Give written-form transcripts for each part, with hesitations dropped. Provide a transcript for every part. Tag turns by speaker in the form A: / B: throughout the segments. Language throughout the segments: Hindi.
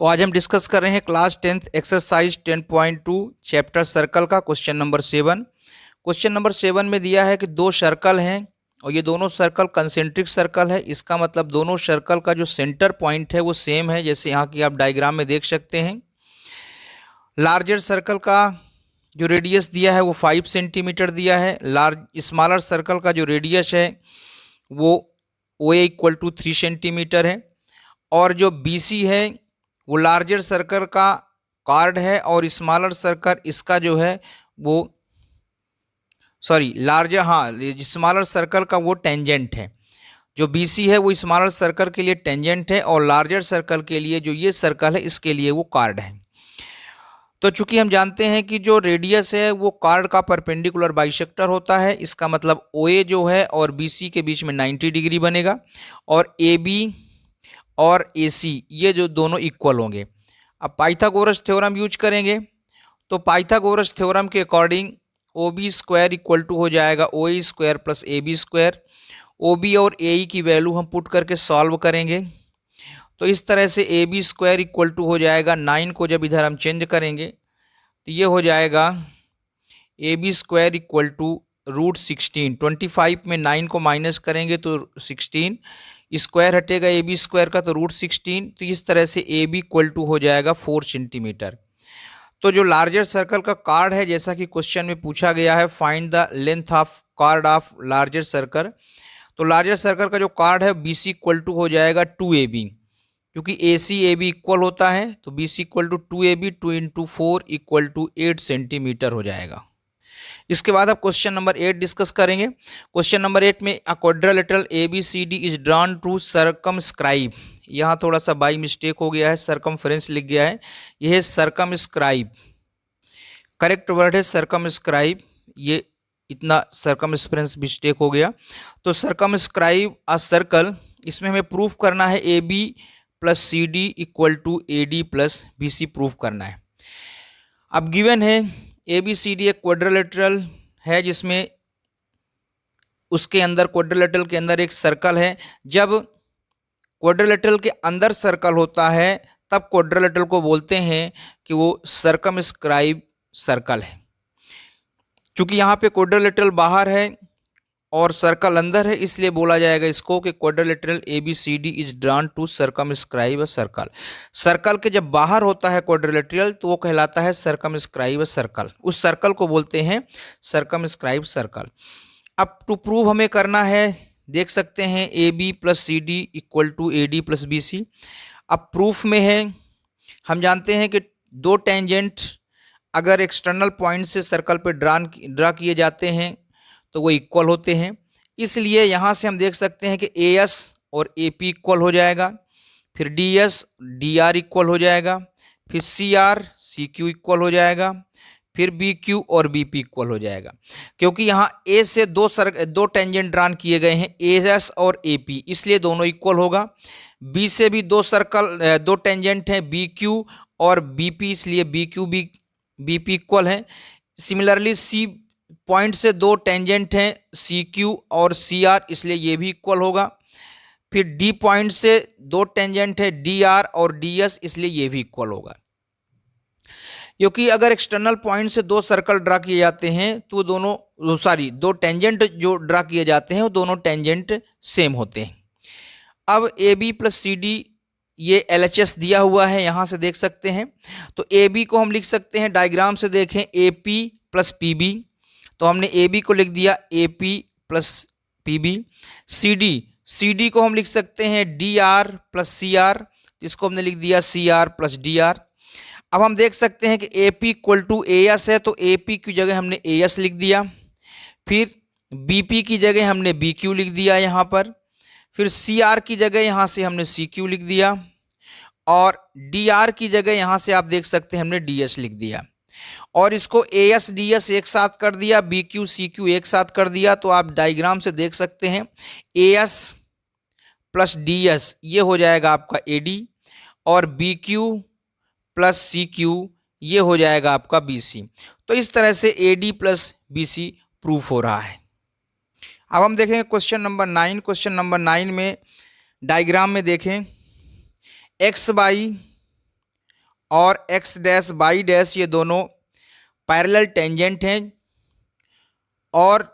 A: तो आज हम डिस्कस कर रहे हैं class 10th exercise 10.2 chapter circle का क्वेश्चन नंबर 7। क्वेश्चन नंबर 7 में दिया है कि दो सर्कल हैं और ये दोनों सर्कल कंसेंट्रिक सर्कल है। इसका मतलब दोनों सर्कल का जो सेंटर पॉइंट है वो सेम है, जैसे यहाँ की आप डायग्राम में देख सकते हैं। लार्जर सर्कल का जो रेडियस दिया है वो 5 सेंटीमीटर दिया है। स्मॉलर सर्कल का जो रेडियस है वो OA इक्वल टू 3 सेंटीमीटर है। और जो BC है वो लार्जर सर्कल का कार्ड है और स्मॉलर सर्कल इसका जो है वो स्मॉलर सर्कल का वो टेंजेंट है। जो BC है वो स्मॉलर सर्कल के लिए टेंजेंट है और लार्जर सर्कल के लिए जो ये सर्कल है इसके लिए वो कार्ड है। तो चूंकि हम जानते हैं कि जो रेडियस है वो कार्ड का परपेंडिकुलर बाइसेक्टर होता है, इसका मतलब OA जो है और BC के बीच में 90 डिग्री बनेगा और AB और AC ये जो दोनों इक्वल होंगे। अब पाइथागोरस थ्योरम यूज करेंगे तो पाइथागोरस थ्योरम के according OB square equal to हो जाएगा OA square plus AB square. OB और AE की वैल्यू हम पुट करके सॉल्व करेंगे तो इस तरह से AB स्क्वायर इक्वल टू हो जाएगा 9 को जब इधर हम चेंज करेंगे तो ये हो जाएगा AB स्क्वायर इक्वल टू √16। 25 में 9 को माइनस करेंगे तो 16, स्क्वायर हटेगा AB स्क्वायर का तो √16। तो इस तरह से AB इक्वल टू हो जाएगा 4 सेंटीमीटर। तो जो लार्जर सर्कल का कार्ड है, जैसा कि क्वेश्चन में पूछा गया है, find the length of card of larger circle. तो लार्जर सर्कल का जो कार्ड है BC इक्वल टू हो जाएगा 2AB, क्योंकि AC AB इक्वल होता है तो BC equal to 2AB 2 into 4 equal to 8 centimetre हो जाएगा। इसके बाद आप क्वेश्चन नंबर 8 डिस्कस करेंगे। क्वेश्चन नंबर 8 में a quadrilateral ABCD is drawn to circumscribe. यहाँ थोड़ा सा बाई मिस्टेक हो गया है, सर्कमफ्रेंस लिख गया है, यह है सर्कमस्क्राइब। करेक्ट वर्ड है सर्कमस्क्राइब, ये इतना सर्कमफ्रेंस मिस्टेक हो गया। तो सर्कमस्क्राइब अ सर्कल, इसमें हमें प्रूफ करना है AB plus CD equal to AD plus BC proof करना है। अब गिवन है ABCD एक क्वाड्रिलेटरल है जिसमें उसके अंदर क्वाड्रिलेटरल के अंदर एक सर्कल है। जब क्वाड्रिलेटरल के अंदर सर्कल होता है तब क्वाड्रिलेटरल को बोलते हैं कि वो सर्कमस्क्राइब सर्कल है। क्योंकि यहाँ पे क्वाड्रिलेटरल बाहर है और सर्कल अंदर है, इसलिए बोला जाएगा इसको कि quadrilateral ABCD is drawn to circumscribe a circle. Circle के जब बाहर होता है क्वाड्रिलेटरल तो वो कहलाता है सर्कमस्क्राइब अ सर्कल, उस सर्कल को बोलते हैं सर्कमस्क्राइब सर्कल। अब टू प्रूव हमें करना है, देख सकते हैं AB plus CD equal to AD plus BC। अब प्रूफ में है, हम जानते हैं कि दो टेंजेंट अगर एक्सटर्नल पॉइंट से सर्कल पे ड्रा किए जाते हैं तो वो इक्वल होते हैं, इसलिए यहाँ से हम देख सकते हैं कि AS और AP इक्वल हो जाएगा, फिर DS DR इक्वल हो जाएगा, फिर CR CQ इक्वल हो जाएगा, फिर BQ और BP इक्वल हो जाएगा। क्योंकि यहाँ A से दो टेंजेंट ड्रान किए गए हैं AS और AP, इसलिए दोनों इक्वल होगा। B से भी दो टेंजेंट हैं BQ और BP, इसलिए BQ भी BP इक्वल है। सिमिलरली C पॉइंट से दो टेंजेंट हैं CQ और CR, इसलिए ये भी इक्वल होगा। फिर D पॉइंट से दो टेंजेंट है DR और DS, इसलिए ये भी इक्वल होगा। क्योंकि अगर एक्सटर्नल पॉइंट से दो सर्कल ड्रा किए जाते हैं तो दो टेंजेंट जो ड्रा किए जाते हैं वो दोनों टेंजेंट सेम होते हैं। अब AB प्लस CD ये LHS दिया हुआ है, यहाँ से देख सकते हैं। तो AB को हम लिख सकते हैं, डायग्राम से देखें, AP प्लस PB, तो हमने AB को लिख दिया AP प्लस PB। CD को हम लिख सकते हैं DR प्लस CR, इसको हमने लिख दिया CR प्लस DR। अब हम देख सकते हैं कि AP इक्वल टू AS है तो AP की जगह हमने AS लिख दिया, फिर BP की जगह हमने BQ लिख दिया यहाँ पर, फिर CR की जगह यहाँ से हमने CQ लिख दिया और DR की जगह यहाँ से आप देख सकते हैं हमने DS लिख दिया। और इसको AS DS एक साथ कर दिया, BQ CQ एक साथ कर दिया, तो आप डायग्राम से देख सकते हैं AS प्लस DS ये हो जाएगा आपका AD और BQ प्लस CQ ये हो जाएगा आपका BC। तो इस तरह से AD प्लस BC प्रूफ हो रहा है। अब हम देखेंगे क्वेश्चन नंबर 9। क्वेश्चन नंबर 9 में डायग्राम में देखें, X बाई और एक्स डैश बाई डैश ये दोनों पैरेलल टेंजेंट हैं और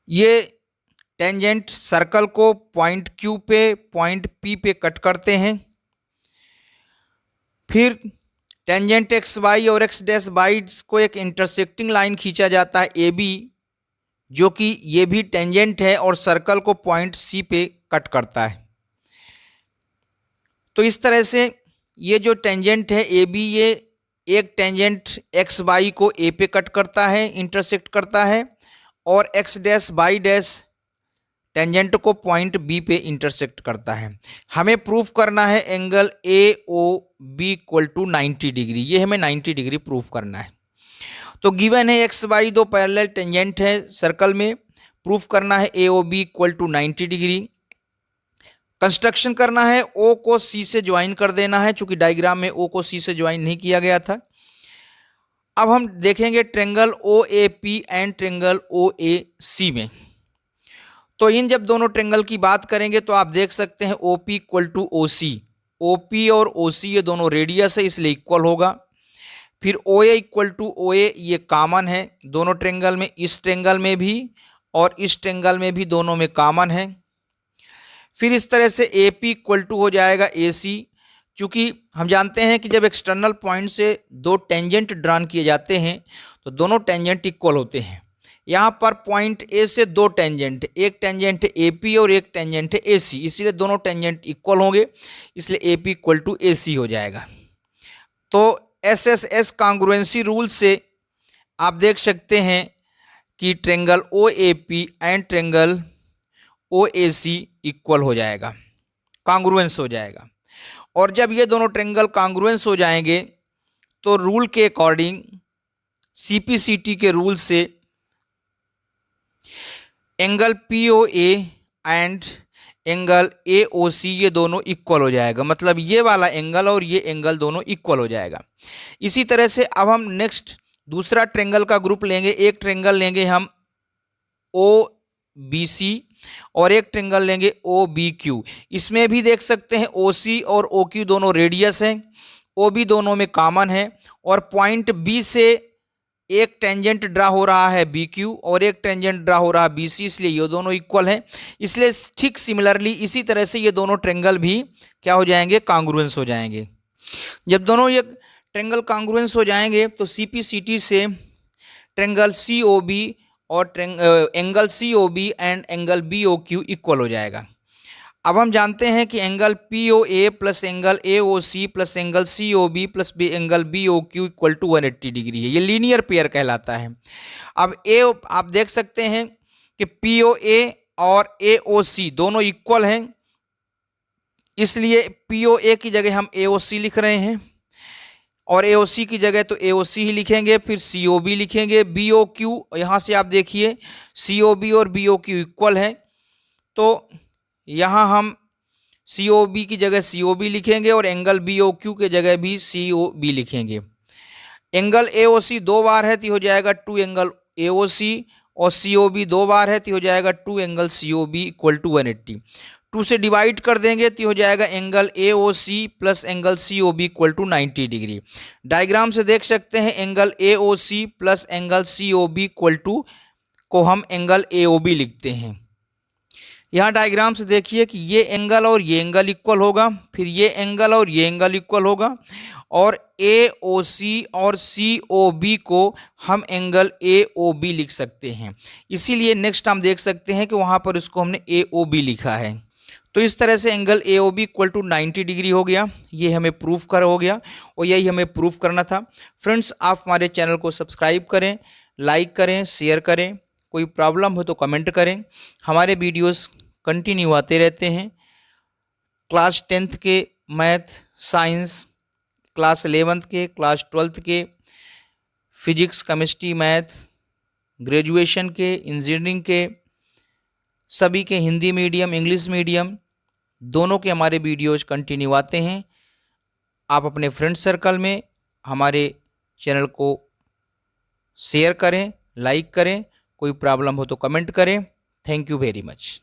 A: ये टेंजेंट सर्कल को पॉइंट क्यू पे पॉइंट पी पे कट करते हैं। फिर टेंजेंट एक्स वाई और एक्स डैश वाई को एक इंटरसेक्टिंग लाइन खींचा जाता है ए बी, जो कि ये भी टेंजेंट है और सर्कल को पॉइंट सी पे कट करता है। तो इस तरह से ये जो टेंजेंट है ए बी, ये एक टेंजेंट एक्स वाई को ए पे कट करता है, इंटरसेक्ट करता है, और X dash Y dash tangent को पॉइंट बी पे इंटरसेक्ट करता है। हमें प्रूफ करना है angle A O B equal to 90 degree. ये हमें 90 डिग्री प्रूफ करना है। तो गिवन है एक्स वाई दो पैरेलल टेंजेंट है सर्कल में, प्रूफ करना है A O B equal to 90 degree. Construction करना है, ओ को सी से ज्वाइन कर देना है, चूंकि डायग्राम में ओ को सी से ज्वाइन नहीं किया गया था। अब हम देखेंगे triangle O A P and triangle O A C में। तो इन जब दोनों ट्रेंगल की बात करेंगे तो आप देख सकते हैं O P equal to O C. O P और ओ सी ये दोनों रेडियस है, इसलिए इक्वल होगा। फिर ओ ए इक्वल टू ओ ए, ये कॉमन है दोनों ट्रेंगल में, इस ट्रेंगल में भी और इस ट्रेंगल में भी, दोनों में कॉमन है। फिर इस तरह से ए पी इक्वल टू हो जाएगा ए सी, चूँकि हम जानते हैं कि जब एक्सटर्नल पॉइंट से दो टेंजेंट ड्रॉन किए जाते हैं तो दोनों टेंजेंट इक्वल होते हैं। यहाँ पर पॉइंट ए से दो टेंजेंट, एक टेंजेंट ए पी और एक टेंजेंट ए सी, इसीलिए दोनों टेंजेंट इक्वल होंगे, इसलिए A P equal to A C हो जाएगा। तो S S S congruency rule से आप देख सकते हैं कि triangle O A P and triangle O A C equal हो जाएगा, कॉन्ग्रुएंस हो जाएगा। और जब ये दोनों ट्रेंगल कॉन्ग्रुएंस हो जाएंगे तो रूल के अकॉर्डिंग, सीपीसीटी के रूल से, angle P O A and angle A O C ये दोनों इक्वल हो जाएगा। मतलब ये वाला एंगल और ये एंगल दोनों इक्वल हो जाएगा। इसी तरह से अब हम नेक्स्ट दूसरा ट्रेंगल का ग्रुप लेंगे। एक ट्रेंगल लेंगे हम ओ बी सी और एक ट्रेंगल लेंगे ओ बी क्यू। इसमें भी देख सकते हैं ओ सी और ओ क्यू दोनों रेडियस हैं, ओ बी दोनों में कॉमन है, और पॉइंट बी से एक टेंजेंट ड्रा हो रहा है बी क्यू और एक टेंजेंट ड्रा हो रहा है बी सी, इसलिए ये दोनों इक्वल हैं। इसलिए ठीक सिमिलरली इसी तरह से ये दोनों ट्रेंगल भी क्या हो जाएंगे, कॉन्ग्रुएंस हो जाएंगे। जब दोनों ये ट्रेंगल कॉन्ग्रुएंस हो जाएंगे तो सीपीसीटी से ट्रेंगल सी ओ बी और angle C O B and angle B O Q equal हो जाएगा। अब हम जानते हैं कि angle P O A plus angle A O C plus angle C O B plus angle B O Q equal to 180 degree है। ये लीनियर पेयर कहलाता है। अब ए आप देख सकते हैं कि पी ओ ए और ए ओ सी दोनों इक्वल हैं, इसलिए पी ओ ए की जगह हम ए ओ सी लिख रहे हैं और ए ओ सी की जगह तो ए ओ सी ही लिखेंगे, फिर सी ओ बी लिखेंगे। बी ओ क्यू यहाँ से आप देखिए सी ओ बी और बी ओ क्यू इक्वल है, तो यहाँ हम सी ओ बी की जगह सी ओ बी लिखेंगे और एंगल बी ओ क्यू के जगह भी सी ओ बी लिखेंगे। एंगल ए ओ सी दो बार है तो हो जाएगा 2 एंगल ए ओ सी, और सी ओ बी दो बार है तो हो जाएगा 2 angle C O B equal to 180। 2 से डिवाइड कर देंगे तो हो जाएगा angle A O C plus angle C O B equal to 90 degree. Diagram से देख सकते हैं angle A O C plus angle C O B equal to को हम एंगल ए ओ बी लिखते हैं। यहाँ डायग्राम से देखिए कि ये एंगल और ये एंगल इक्वल होगा, फिर ये एंगल और ये एंगल इक्वल होगा, और ए ओ सी और सी ओ बी को हम एंगल ए ओ बी लिख सकते हैं। इसीलिए नेक्स्ट हम देख सकते हैं कि वहाँ पर इसको हमने ए ओ बी लिखा है। तो इस तरह से angle A O B equal to 90 degree हो गया। ये हमें प्रूफ कर हो गया और यही हमें प्रूफ करना था। फ्रेंड्स, आप हमारे चैनल को सब्सक्राइब करें, लाइक करें, शेयर करें। कोई प्रॉब्लम हो तो कमेंट करें। हमारे वीडियोस कंटिन्यू आते रहते हैं। क्लास 10th के मैथ, साइंस, क्लास 11th के, क्लास 12th के फिजिक्स, केमिस्ट्री, मैथ, ग्रेजुएशन के, इंजीनियरिंग के, सभी के हिंदी मीडियम, इंग्लिश मीडियम दोनों के हमारे वीडियोज कंटिन्यू आते हैं। आप अपने फ्रेंड सर्कल में हमारे चैनल को शेयर करें, लाइक करें। कोई प्रॉब्लम हो तो कमेंट करें। Thank you very much.